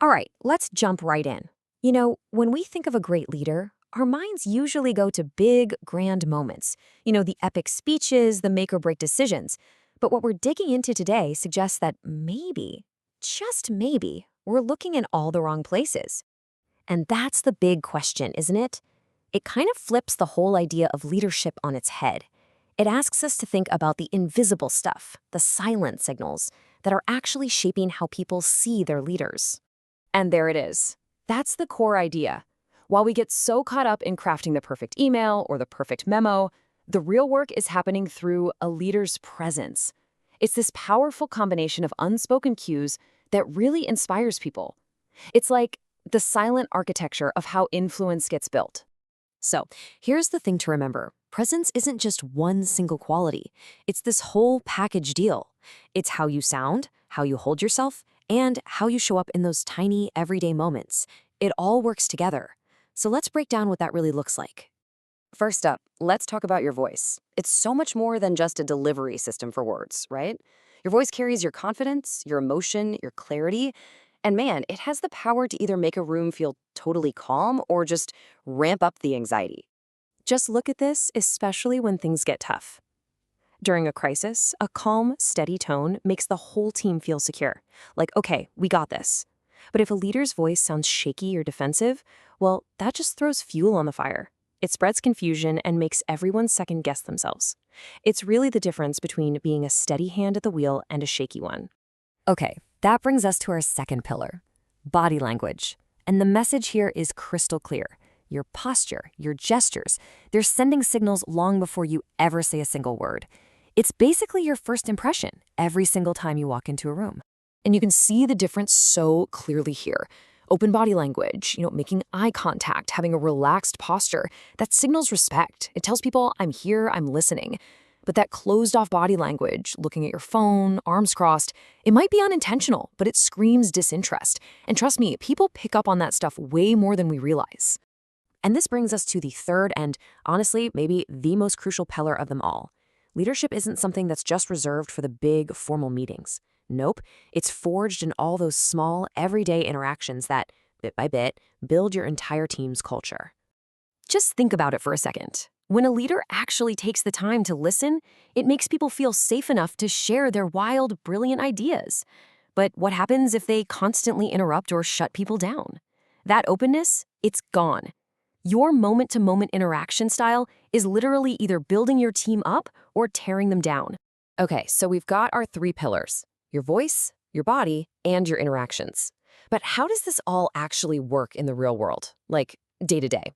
All right, let's jump right in. When we think of a great leader, our minds usually go to big, grand moments. The epic speeches, the make or break decisions. But what we're digging into today suggests that maybe, just maybe, we're looking in all the wrong places. And that's the big question, isn't it? It kind of flips the whole idea of leadership on its head. It asks us to think about the invisible stuff, the silent signals, that are actually shaping how people see their leaders. And there it is. That's the core idea. While we get so caught up in crafting the perfect email or the perfect memo, the real work is happening through a leader's presence. It's this powerful combination of unspoken cues that really inspires people. It's like the silent architecture of how influence gets built. So, here's the thing to remember. Presence isn't just one single quality. It's this whole package deal. It's how you sound, how you hold yourself, and how you show up in those tiny, everyday moments. It all works together. So let's break down what that really looks like. First up, let's talk about your voice. It's so much more than just a delivery system for words, right? Your voice carries your confidence, your emotion, your clarity, and man, it has the power to either make a room feel totally calm or just ramp up the anxiety. Just look at this, especially when things get tough. During a crisis, a calm, steady tone makes the whole team feel secure. Like, okay, we got this. But if a leader's voice sounds shaky or defensive, well, that just throws fuel on the fire. It spreads confusion and makes everyone second-guess themselves. It's really the difference between being a steady hand at the wheel and a shaky one. Okay, that brings us to our second pillar, body language. And the message here is crystal clear. Your posture, your gestures, they're sending signals long before you ever say a single word. It's basically your first impression every single time you walk into a room. And you can see the difference so clearly here. Open body language, making eye contact, having a relaxed posture, that signals respect. It tells people, I'm here, I'm listening. But that closed-off body language, looking at your phone, arms crossed, it might be unintentional, but it screams disinterest. And trust me, people pick up on that stuff way more than we realize. And this brings us to the third and, honestly, maybe the most crucial pillar of them all. Leadership isn't something that's just reserved for the big, formal meetings. Nope, it's forged in all those small, everyday interactions that, bit by bit, build your entire team's culture. Just think about it for a second. When a leader actually takes the time to listen, it makes people feel safe enough to share their wild, brilliant ideas. But what happens if they constantly interrupt or shut people down? That openness, it's gone. Your moment-to-moment interaction style is literally either building your team up or tearing them down. Okay, so we've got our three pillars: your voice, your body, and your interactions. But how does this all actually work in the real world, like day to day?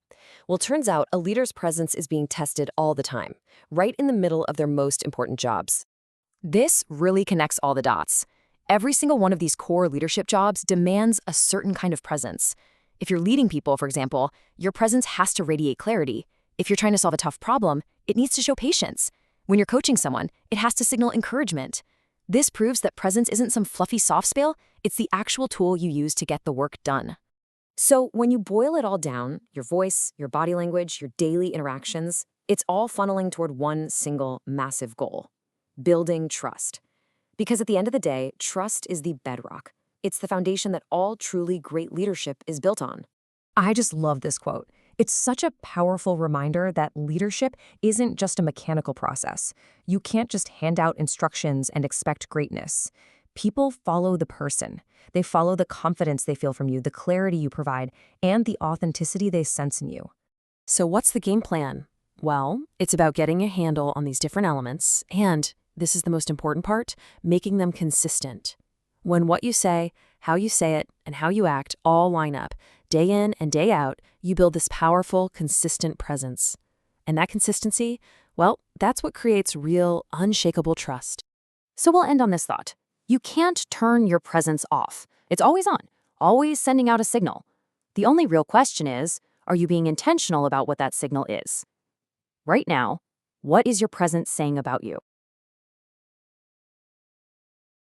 Well, turns out a leader's presence is being tested all the time, right in the middle of their most important jobs. This really connects all the dots. Every single one of these core leadership jobs demands a certain kind of presence. If you're leading people, for example, your presence has to radiate clarity. If you're trying to solve a tough problem, it needs to show patience. When you're coaching someone, it has to signal encouragement. This proves that presence isn't some fluffy soft skill, it's the actual tool you use to get the work done. So when you boil it all down, your voice, your body language, your daily interactions, it's all funneling toward one single massive goal: building trust. Because at the end of the day, trust is the bedrock. It's the foundation that all truly great leadership is built on. I just love this quote. It's such a powerful reminder that leadership isn't just a mechanical process. You can't just hand out instructions and expect greatness. People follow the person. They follow the confidence they feel from you, the clarity you provide, and the authenticity they sense in you. So what's the game plan? Well, it's about getting a handle on these different elements, and, this is the most important part, making them consistent. When what you say, how you say it, and how you act all line up, day in and day out, you build this powerful, consistent presence. And that consistency, well, that's what creates real, unshakable trust. So we'll end on this thought. You can't turn your presence off. It's always on, always sending out a signal. The only real question is, are you being intentional about what that signal is? Right now, what is your presence saying about you?